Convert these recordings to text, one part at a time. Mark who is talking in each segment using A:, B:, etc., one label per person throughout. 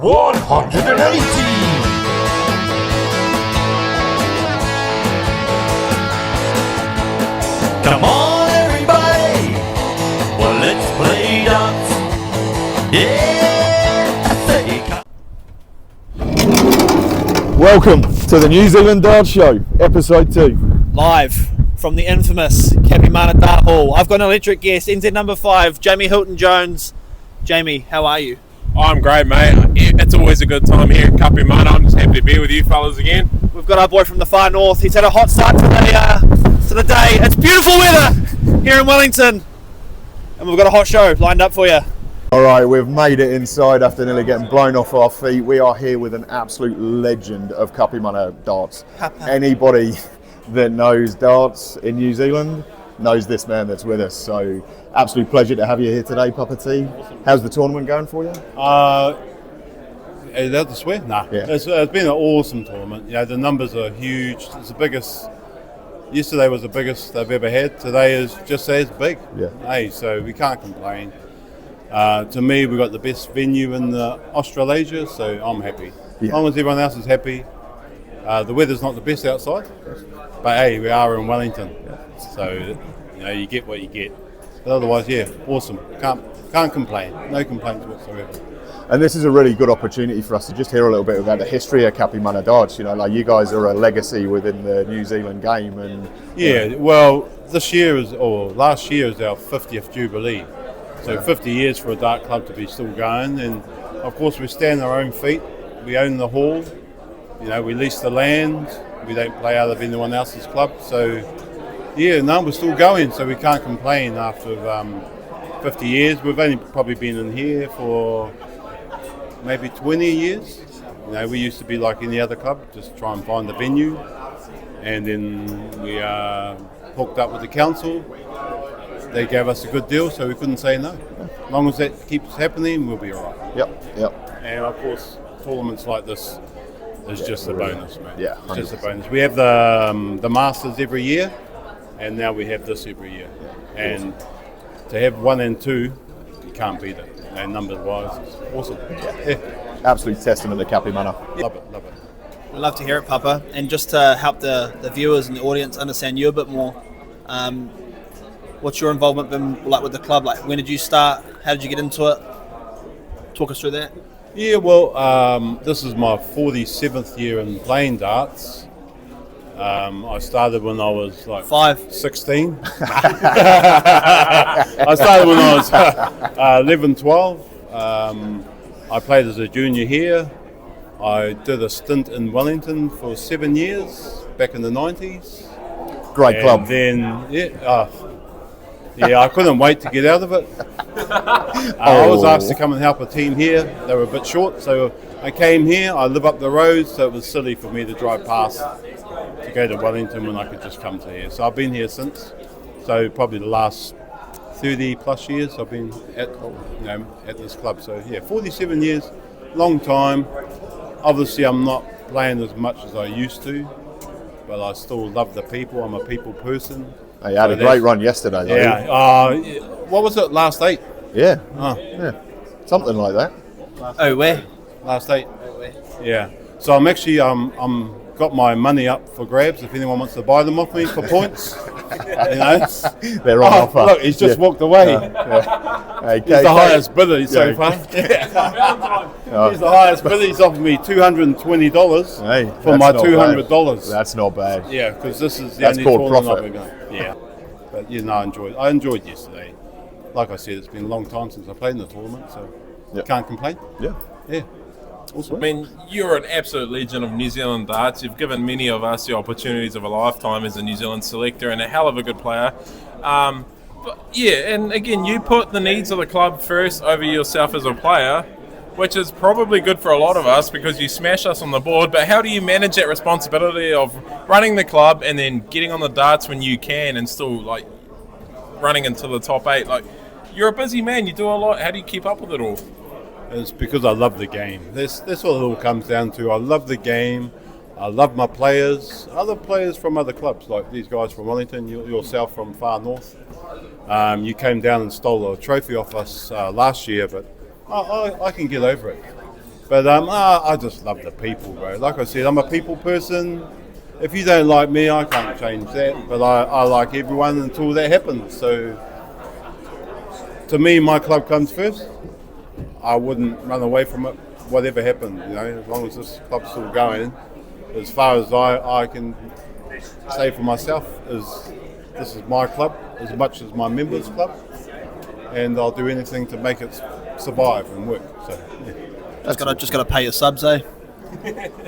A: 180! Come on everybody, well let's play darts. Yeah, I say.
B: Welcome to the New Zealand Dart Show, episode 2.
C: Live from the infamous Kapi Dart Hall. I've got an electric guest, NZ number 5, Jaymie Hilton-Jones. Jaymie, how are you?
D: I'm great, mate. It's always a good time here at Kapi. I'm just happy to be with you fellas again.
C: We've got our boy from the far north. He's had a hot start to the day. It's beautiful weather here in Wellington, and we've got a hot show lined up for you.
B: All right, we've made it inside after nearly getting blown off our feet. We are here with an absolute legend of Kapi darts. Anybody that knows darts in New Zealand knows this man that's with us. So, absolute pleasure to have you here today, Papa T. How's the tournament going for you?
E: Is that the swear? Nah.
B: Yeah.
E: It's been an awesome tournament. You know, the numbers are huge. It's the biggest. Yesterday was the biggest they've ever had. Today is just as big.
B: Yeah.
E: Hey, so we can't complain. To me, we've got the best venue in Australasia, so I'm happy.
B: Yeah.
E: As long as everyone else is happy. The weather's not the best outside, but hey, we are in Wellington, so you know you get what you get. But otherwise, yeah, awesome. Can't complain. No complaints whatsoever.
B: And this is a really good opportunity for us to just hear a little bit about the history of Kapi darts. You know, like you guys are a legacy within the New Zealand game, and
E: Yeah, well, last year is our 50th jubilee. So 50 years for a dart club to be still going, and of course we stand on our own feet. We own the hall. You know, we lease the land. We don't play out of anyone else's club. So, yeah, no, we're still going. So we can't complain after 50 years. We've only probably been in here for maybe 20 years. You know, we used to be like any other club, just try and find the venue. And then we hooked up with the council. They gave us a good deal, so we couldn't say no. As long as that keeps happening, we'll be all right.
B: Yep.
E: And of course, tournaments like this is just a bonus, mate.
B: Yeah,
E: it's just a bonus. We have the Masters every year, and now we have this every year. And to have 1 and 2, you can't beat it. And numbers-wise, it's awesome. Yeah.
B: Absolute testament to Kapi
E: Love it.
C: We'd love to hear it, Papa. And just to help the viewers and the audience understand you a bit more, what's your involvement been like with the club? Like, when did you start? How did you get into it? Talk us through that.
E: Yeah, well, this is my 47th year in playing darts. I started when I was like 16. I started when I was 11, 12. I played as a junior here. I did a stint in Wellington for 7 years back in the 90s.
B: Great club.
E: Then, I couldn't wait to get out of it. I was asked to come and help a team here. They were a bit short, so I came here. I live up the road, so it was silly for me to drive past to go to Wellington when I could just come to here. So I've been here since. So probably the last 30 plus years I've been at this club. So yeah, 47 years, long time. Obviously I'm not playing as much as I used to, but I still love the people. I'm a people person.
B: You had a great run yesterday, though.
E: Yeah. What was it? Last 8?
B: Yeah.
E: Oh.
B: Yeah. Something like that.
C: Where?
E: Last 8. Yeah. So I'm actually I'm got my money up for grabs if anyone wants to buy them off me for points. You know.
B: They're on offer.
E: Look, he's just walked away.
B: Hey,
E: he's the highest bidder so far. He's the highest bidder. He's offered me $220 for my $200.
B: That's not bad.
E: Yeah, because this is the
B: That's
E: only
B: called
E: tournament
B: profit.
E: I've been going. Yeah, but you know, I enjoyed yesterday. Like I said, it's been a long time since I played in the tournament, so can't complain.
B: Yeah.
E: Awesome.
D: I mean, you're an absolute legend of New Zealand darts. You've given many of us the opportunities of a lifetime as a New Zealand selector and a hell of a good player. But yeah, and again, you put the needs of the club first over yourself as a player, which is probably good for a lot of us because you smash us on the board. But how do you manage that responsibility of running the club and then getting on the darts when you can and still like running into the top 8? Like, you're a busy man, you do a lot. How do you keep up with it all?
E: It's because I love the game. That's what it all comes down to. I love the game. I love my players. Other players from other clubs, like these guys from Wellington, yourself from far north. You came down and stole a trophy off us last year, but I can get over it. But I just love the people, bro. Like I said, I'm a people person. If you don't like me, I can't change that. But I like everyone until that happens. So to me, my club comes first. I wouldn't run away from it, whatever happened. As long as this club's still going. As far as I can say for myself, is this is my club as much as my members' club, and I'll do anything to make it survive and work. So. Yeah.
C: Just gotta pay your subs, eh?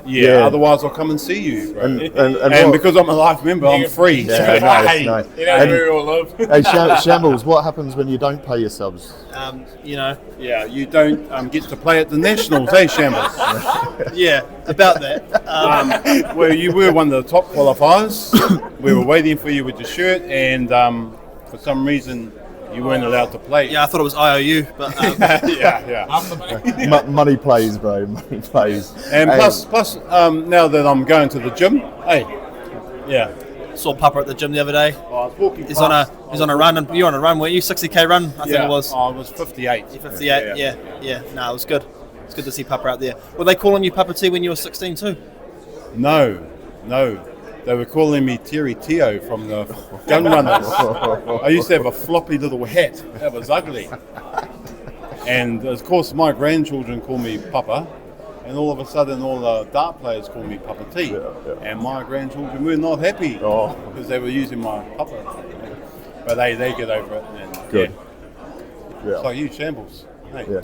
E: Yeah, otherwise I'll come and see you, bro.
B: And
E: because I'm a life member, I'm free.
B: Yeah, nice.
D: You know where we all live.
B: Hey, Shambles, what happens when you don't pay your subs?
E: Yeah, you don't get to play at the Nationals, eh, Shambles?
C: Yeah, about that.
E: Well, you were one of the top qualifiers. We were waiting for you with your shirt, and for some reason you weren't allowed to play.
C: Yeah, I thought it was IOU, but
E: yeah.
B: Money plays, bro. Money plays.
E: And plus, now that I'm going to the gym, hey, yeah.
C: saw Papa at the gym the other day.
E: I was walking
C: He's on a run, and you're on a run, weren't you? 60k run, I think it was.
E: I was 58.
C: 58, yeah. No, it was good. It's good to see Papa out there. Were they calling you Papa T when you were 16 too?
E: No. They were calling me Terry Teo from the Gun Runners. I used to have a floppy little hat. That was ugly. And of course, my grandchildren call me Papa. And all of a sudden, all the dart players call me Papa T. And my grandchildren were not happy because they were using my Papa. But they get over it. And,
B: Good.
E: Yeah. It's like you, Shambles. Hey.
B: Yeah.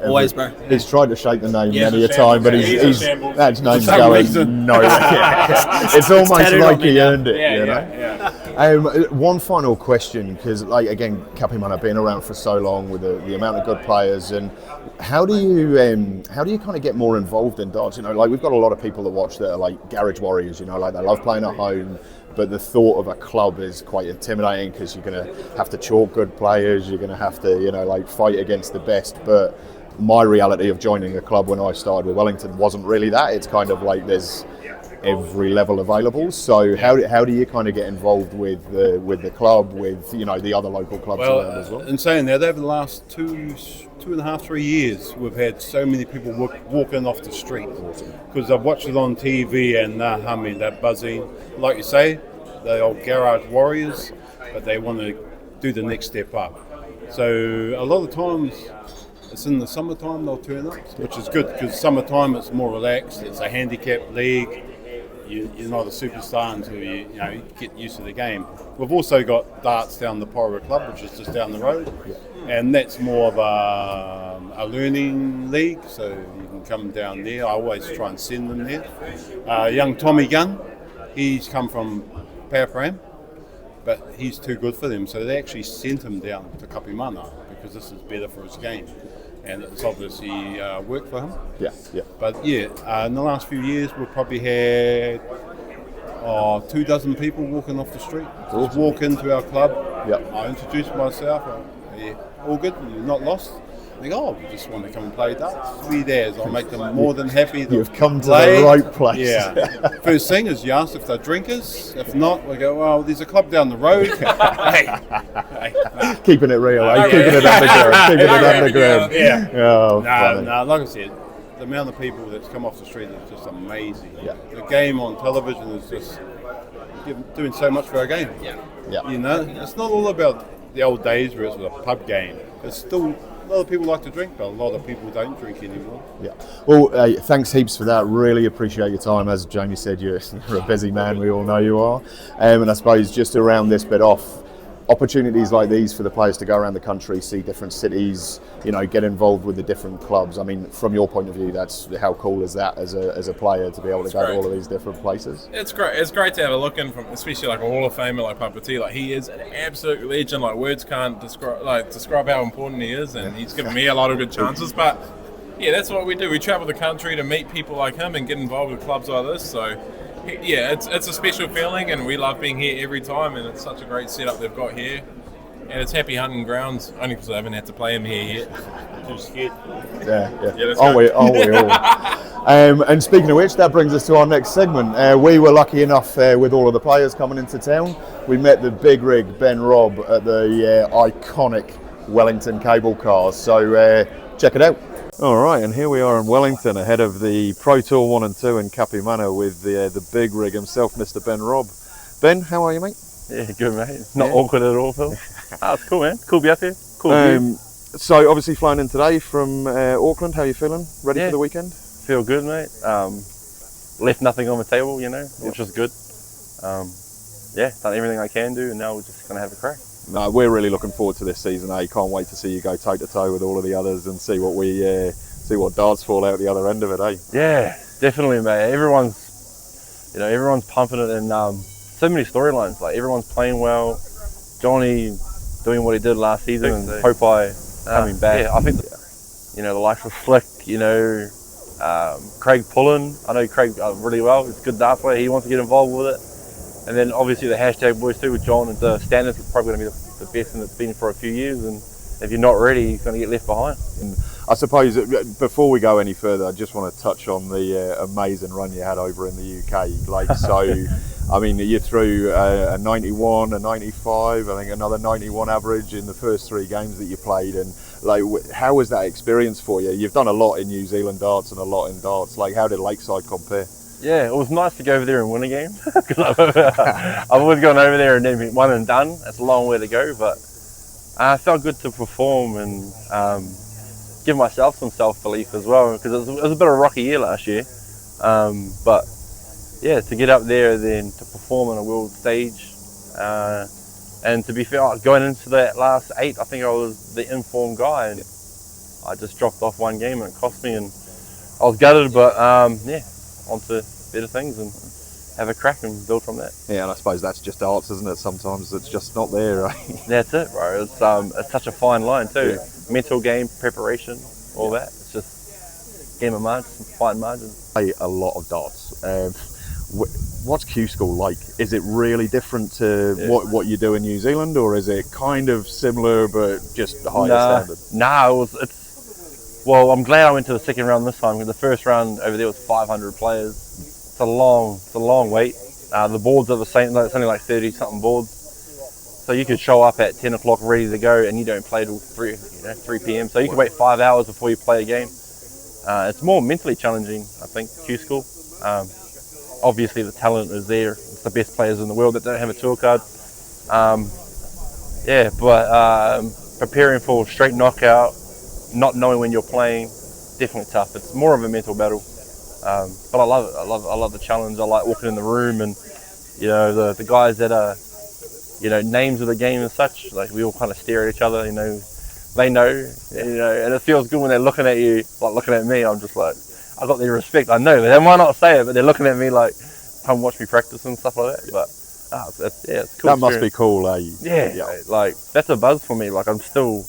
C: Always, bro.
B: He's tried to shake the name
D: Yeah,
B: many a time, but he's that name's going nowhere. It's almost like he earned it, One final question, because again, Kapi Mana been around for so long with the amount of good players, and how do you kind of get more involved in darts? We've got a lot of people that watch that are like garage warriors. They love playing at home. But the thought of a club is quite intimidating because you're going to have to chalk good players, you're going to have to, fight against the best. But my reality of joining a club when I started with Wellington wasn't really that. It's kind of like there's every level available. So how do you kind of get involved with the club, with the other local clubs around as well?
E: In saying that, over the last 2.5, 3 years, we've had so many people walking off the street because I've watched it on TV and they're buzzing. Like you say, they're old garage warriors, but they want to do the next step up. So a lot of times, it's in the summertime they'll turn up, which is good because summertime it's more relaxed. It's a handicap league. You're not a superstar until you get used to the game. We've also got darts down the Porra Club, which is just down the road, and that's more of a learning league. So you can come down there. I always try and send them there. Young Tommy Gunn, he's come from Param, but he's too good for them. So they actually sent him down to Kapi Mana because this is better for his game. And it's obviously worked for him. Yeah. But in the last few years, we've probably had 24 people walking off the street. Just walk into our club. I introduce myself. All good. You're not lost. They go, we just want to come and play darts. 3 days. I'll make them more than happy.
B: You've come to the right place.
E: Yeah. First thing is you ask if they're drinkers. If not, we go, well, there's a club down the road.
B: Keeping it real, keeping it underground.
E: Yeah.
B: Oh,
E: no, like I said, the amount of people that's come off the street is just amazing.
B: Yeah.
E: The game on television is just doing so much for our game.
B: Yeah.
E: It's not all about the old days where it was a pub game. It's still... A lot of people like to drink, but a lot of people don't drink anymore. Yeah.
B: Well, thanks heaps for that. Really appreciate your time. As Jaymie said, you're a busy man. We all know you are. And I suppose just to round this bit off, opportunities like these for the players to go around the country, see different cities, get involved with the different clubs. I mean, from your point of view, that's how cool is that as a player to be able to go to all of these different places?
D: It's great. It's great to have a look in from, especially like a Hall of Famer like Papa T. Like he is an absolute legend. Like words can't describe how important he is, and he's given me a lot of good chances. But yeah, that's what we do. We travel the country to meet people like him and get involved with clubs like this. So. Yeah, it's a special feeling, and we love being here every time, and it's such a great setup they've got here. And it's happy hunting grounds, only because I haven't had to play him here yet. Too scared.
B: Yeah. Aren't we all? And speaking of which, that brings us to our next segment. We were lucky enough with all of the players coming into town. We met the big rig Ben Robb at the Iconic Wellington Cable Car. So check it out. All right, and here we are in Wellington ahead of the Pro Tour 1 and 2 in Kapi with the big rig himself, Mr. Ben Robb. Ben, how are you, mate?
F: Yeah, good, mate. Not awkward at all, Phil. It's cool, man. Cool to be up here. Cool view.
B: So obviously flying in today from Auckland. How are you feeling? Ready for the weekend?
F: Feel good, mate. Left nothing on the table, which is good. Done everything I can do, and now we're just going to have a crack.
B: No, we're really looking forward to this season. Can't wait to see you go toe to toe with all of the others and see what darts fall out the other end of it.
F: Yeah, definitely, mate. Everyone's pumping it, and so many storylines. Like everyone's playing well. Johnny doing what he did last season, and Popeye coming back. Yeah, I think the likes of Slick. Craig Pullen. I know Craig really well. He's a good dart player. He wants to get involved with it. And then obviously the hashtag boys too with John, and the standards is probably going to be the best and it's been for a few years, and if you're not ready, you're going to get left behind.
B: And I suppose before we go any further, I just want to touch on the amazing run you had over in the UK. I mean, you threw a 91, a 95, I think another 91 average in the first 3 games that you played, and how was that experience for you? You've done a lot in New Zealand darts and a lot in darts. How did Lakeside compare?
F: Yeah, it was nice to go over there and win a game. I've always gone over there and then been one and done. It's a long way to go, but I felt good to perform and give myself some self-belief as well, because it was a bit of a rocky year last year. But yeah, to get up there then to perform on a world stage, and to be fair, going into that last 8, I think I was the informed guy, and I just dropped off one game and it cost me, and I was gutted, but on to better things and have a crack and build from that.
B: Yeah, and I suppose that's just darts, isn't it? Sometimes it's just not there, right?
F: That's it, bro. It's such a fine line too. Yeah. Mental game, preparation, all that. It's just game of margins, fine margins.
B: Play a lot of darts. What's Q School like? Is it really different to what you do in New Zealand, or is it kind of similar but just a higher standard?
F: Nah, well, I'm glad I went to the second round this time, because the first round over there was 500 players. It's a long wait. The boards are the same, it's only like 30 something boards. So you could show up at 10 o'clock ready to go, and you don't play till 3 p.m. So you can wait 5 hours before you play a game. It's more mentally challenging, I think, Q School. Obviously the talent is there. It's the best players in the world that don't have a tour card. But preparing for straight knockout, not knowing when you're playing, definitely tough. It's more of a mental battle, but I love it. I love the challenge. I like walking in the room, and the guys that are names of the game and such. Like we all kind of stare at each other. They know, and it feels good when they're looking at you, like looking at me. I'm just like, I got their respect. I know, but they might not say it, but they're looking at me like, come watch me practice and stuff like that. But it's cool.
B: That must be cool, eh?
F: Yeah, like that's a buzz for me. Like I'm still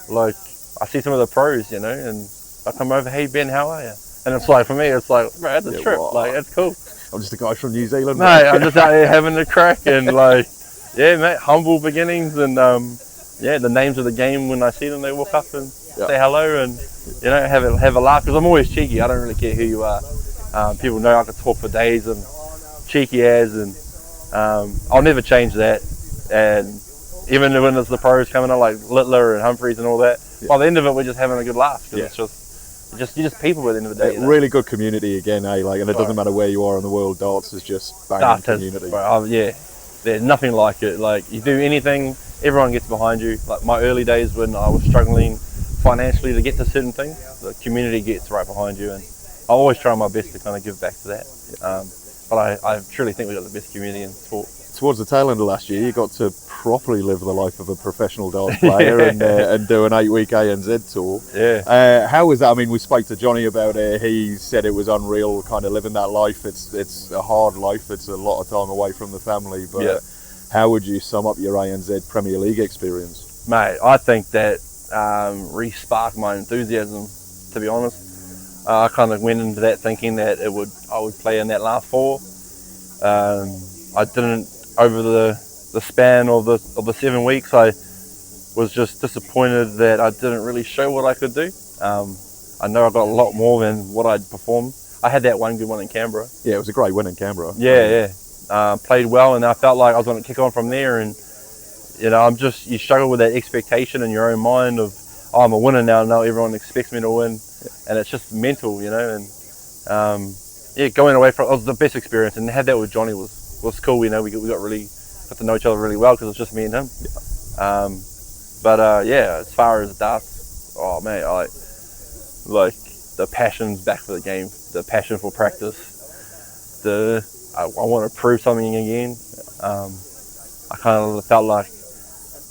F: like. I see some of the pros, and I come over, hey Ben, how are you? And it's like, for me, it's like, bro, it's a trip. Wow. Like, it's cool.
B: I'm just a guy from New Zealand.
F: Mate, I'm just out here having a crack, and like, yeah, mate, humble beginnings, and the names of the game, when I see them, they walk up and say hello, and have a laugh, because I'm always cheeky. I don't really care who you are. People know I could talk for days and cheeky as, and I'll never change that. And even when there's the pros coming on, like Littler and Humphreys and all that, by the end of it, we're just having a good laugh, because it's just people at the end of the day.
B: Really good community again, eh? And it doesn't matter where you are in the world, darts is just banging community.
F: There's nothing like it. Like, you do anything, everyone gets behind you. Like my early days when I was struggling financially to get to certain things, the community gets right behind you, and I always try my best to kind of give back to that. But I truly think we've got the best community in sport.
B: Towards the tail end of last year, you got to properly live the life of a professional darts player and do an 8-week ANZ tour.
F: Yeah.
B: How was that? I mean, we spoke to Johnny about it. He said it was unreal, kind of living that life. It's a hard life. It's a lot of time away from the family. But how would you sum up your ANZ Premier League experience?
F: Mate, I think that re-sparked my enthusiasm, to be honest. I kind of went into that thinking that I would play in that last 4. I didn't, over the span of the 7 weeks, I was just disappointed that I didn't really show what I could do. I know I got a lot more than what I'd performed. I had that one good one in Canberra.
B: Yeah, it was a great win in Canberra.
F: Played well, and I felt like I was going to kick on from there, and you know, you struggle with that expectation in your own mind of, oh, I'm a winner now. Now everyone expects me to win, and it's just mental, you know. And yeah, going away from it was the best experience, and had that with Johnny was cool. You know, we got to know each other really well because it was just me and him. Yeah, as far as darts, oh man, I like the passion's back for the game, the passion for practice, I want to prove something again. I kind of felt like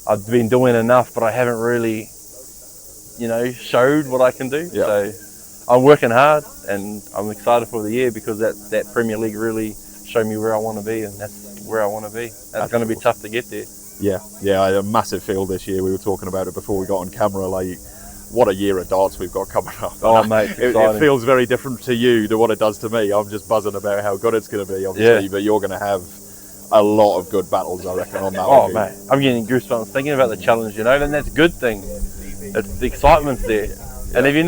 F: I've been doing enough, but I haven't really, you know, showed what I can do.
B: Yeah.
F: So I'm working hard, and I'm excited for the year because that Premier League really showed me where I want to be, and that's where I want to be. It's going to be tough to get there.
B: Yeah, I had a massive feel this year. We were talking about it before we got on camera. Like, what a year of darts we've got coming up.
F: Oh, mate, it's
B: it feels very different to you than what it does to me. I'm just buzzing about how good it's going to be, obviously, but you're going to have a lot of good battles, I reckon, on that.
F: Oh, mate, I'm getting goosebumps thinking about the challenge, you know, and that's a good thing. It's the excitement's there. And if you're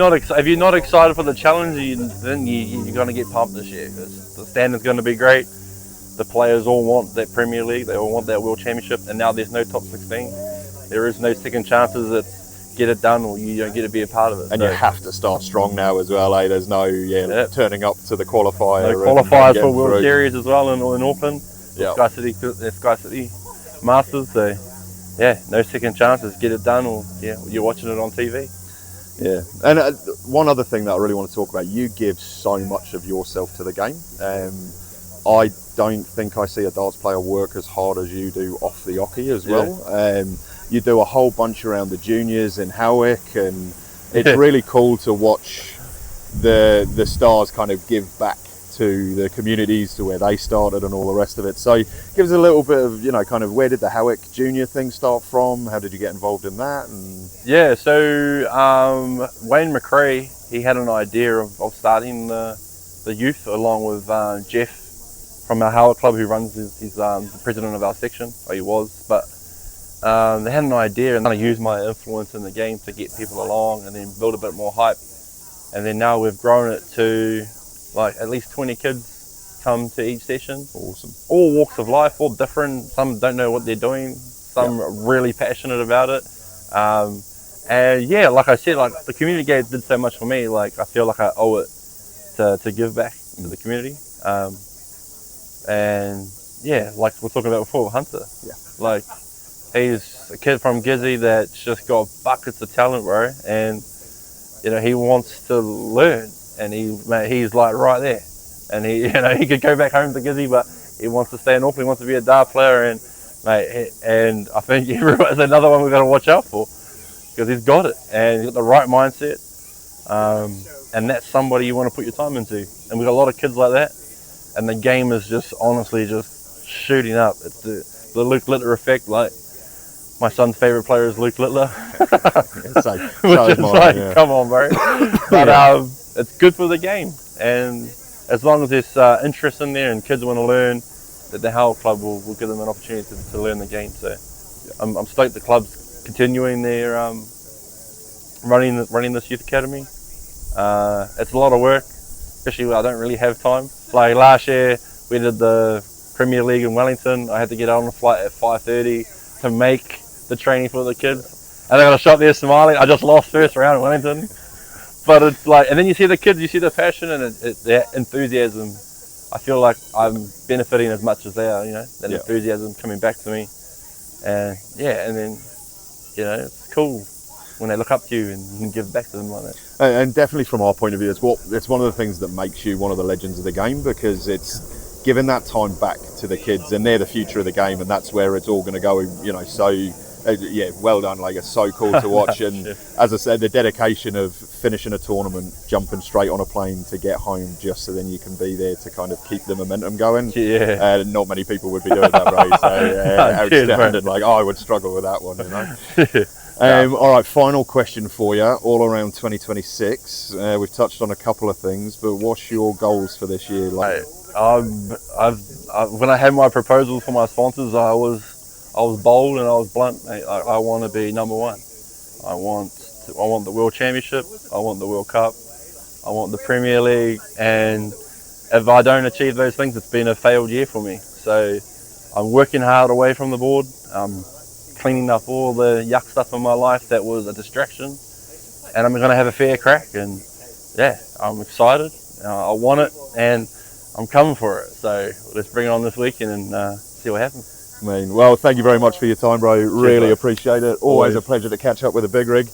F: not excited for the challenge, then you're going to get pumped this year. The standard's going to be great. The players all want that Premier League. They all want that World Championship. And now there's no top 16. There is no second chances. It's get it done or you don't get to be a part of it.
B: And you have to start strong now as well, eh? There's no turning up to the qualifier.
F: No qualifiers for World Series as well in Auckland.
B: Yeah.
F: Sky City Masters. So yeah, no second chances. Get it done or you're watching it on TV.
B: Yeah, and one other thing that I really want to talk about, you give so much of yourself to the game. I don't think I see a darts player work as hard as you do off the oche as well. You do a whole bunch around the juniors in Howick, and it's really cool to watch the stars kind of give back to the communities, to where they started and all the rest of it. So give us a little bit of, you know, kind of where did the Howick junior thing start from? How did you get involved in that? And
F: so Wayne McRae, he had an idea of starting the youth along with Jeff from our Howard Club, who runs, he's the president of our section, or he was, but they had an idea and kind of use my influence in the game to get people along and then build a bit more hype. And then now we've grown it to like at least 20 kids come to each session.
B: Awesome.
F: All walks of life, all different. Some don't know what they're doing. Some are really passionate about it. And yeah, like I said, like the community game did so much for me. Like I feel like I owe it to give back to the community. And yeah, like we were talking about before, Hunter. Yeah. Like he's a kid from Gizzy that's just got buckets of talent, bro. And you know, he wants to learn. And he's like right there, and he could go back home to Gizzy, but he wants to stay in Auckland. He wants to be a dart player, and and I think everyone's another one we've got to watch out for because he's got it and he's got the right mindset, and that's somebody you want to put your time into. And we've got a lot of kids like that, and the game is just honestly just shooting up. It's the Luke Littler effect. Like my son's favorite player is Luke Littler, which is mine, come on, bro. But it's good for the game, and as long as there's interest in there and kids want to learn, that the Howell Club will give them an opportunity to learn the game. So I'm stoked the club's continuing their running this youth academy. It's a lot of work, especially when I don't really have time. Like last year we did the Premier League in Wellington. I had to get on the flight at 5:30 to make the training for the kids, and I got a shot there smiling. I just lost first round in Wellington. But it's like, and then you see the kids, you see the passion and their enthusiasm. I feel like I'm benefiting as much as they are, you know, that enthusiasm coming back to me. And and then, you know, it's cool when they look up to you and you can give back to them like that.
B: And definitely from our point of view, it's one of the things that makes you one of the legends of the game, because it's giving that time back to the kids, and they're the future of the game, and that's where it's all going to go, you know. So well done, like it's so cool to watch. And as I said, the dedication of finishing a tournament, jumping straight on a plane to get home just so then you can be there to kind of keep the momentum going. Not many people would be doing that, right? So outstanding. Like I would struggle with that one, you know. All right, final question for you, all around 2026. We've touched on a couple of things, but what's your goals for this year? Like,
F: when I had my proposal for my sponsors, I was bold and I was blunt. I want to be number one. I want the World Championship. I want the World Cup. I want the Premier League. And if I don't achieve those things, it's been a failed year for me. So I'm working hard away from the board. I'm cleaning up all the yuck stuff in my life that was a distraction, and I'm going to have a fair crack. And yeah, I'm excited. I want it, and I'm coming for it. So let's bring it on this weekend and see what happens.
B: Well, thank you very much for your time, bro. Really
F: bro.
B: appreciate it. Always a pleasure to catch up with a big rig.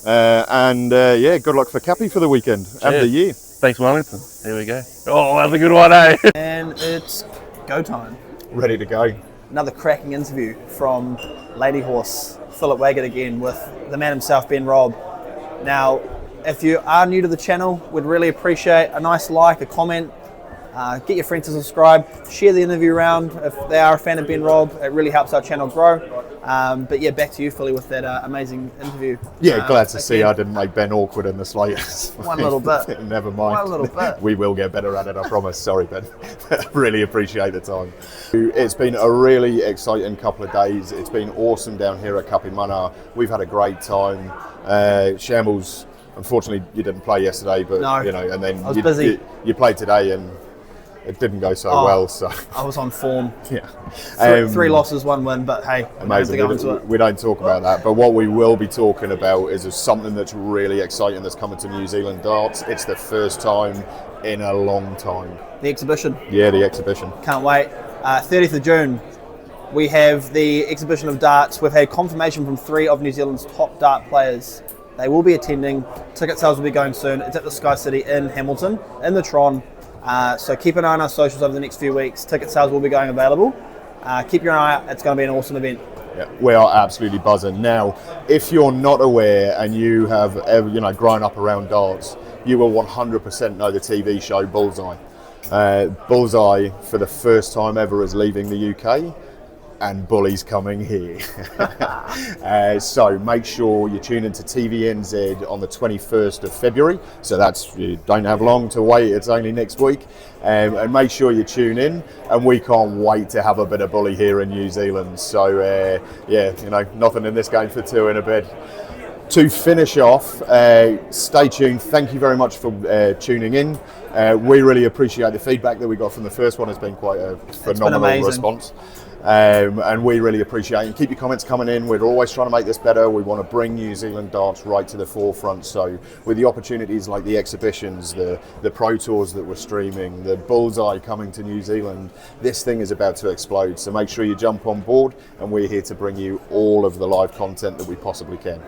B: Yeah, good luck for Kapi for the weekend and the year.
F: Thanks, Wellington. Here we go. Oh, that's a good one, eh?
C: And it's go time.
B: Ready to go.
C: Another cracking interview from Lady Horse, Philip Waggett again, with the man himself, Ben Robb. Now, if you are new to the channel, we'd really appreciate a nice like, a comment. Get your friends to subscribe, share the interview around if they are a fan of Ben Robb. It really helps our channel grow. But yeah, back to you, Philly, with that amazing interview.
B: Yeah, glad to see I didn't make Ben awkward in the slightest.
C: One little bit.
B: Never mind.
C: One little bit.
B: We will get better at it, I promise. Sorry, Ben. Really appreciate the time. It's been a really exciting couple of days. It's been awesome down here at Kapi Mana. We've had a great time. Shambles, unfortunately, you didn't play yesterday, but
C: no,
B: you know, and then
C: I was busy.
B: You played today and it didn't go so well. So
C: I was on form.
B: Yeah,
C: three losses, 1 win, but hey,
B: amazing. We don't talk about that, but what we will be talking about is something that's really exciting that's coming to New Zealand darts. It's the first time in a long time.
C: The exhibition.
B: Yeah, the exhibition.
C: Can't wait. 30th of June, we have the exhibition of darts. We've had confirmation from 3 of New Zealand's top dart players. They will be attending. Ticket sales will be going soon. It's at the Sky City in Hamilton, in the Tron. So keep an eye on our socials over the next few weeks. Ticket sales will be going available. Keep your eye out. It's going to be an awesome event.
B: Yeah, we are absolutely buzzing. Now, if you're not aware and you have ever, grown up around darts, you will 100% know the TV show Bullseye. Bullseye, for the first time ever, is leaving the UK. And Bully's coming here. So make sure you tune into TVNZ on the 21st of February. So you don't have long to wait, it's only next week. And make sure you tune in, and we can't wait to have a bit of Bully here in New Zealand. So nothing in this game for 2 in a bed. To finish off, stay tuned. Thank you very much for tuning in. We really appreciate the feedback that we got from the first one. It's been quite a phenomenal response. And we really appreciate it. And keep your comments coming in. We're always trying to make this better. We want to bring New Zealand darts right to the forefront. So with the opportunities like the exhibitions, the Pro Tours that we're streaming, the Bullseye coming to New Zealand, this thing is about to explode. So make sure you jump on board, and we're here to bring you all of the live content that we possibly can.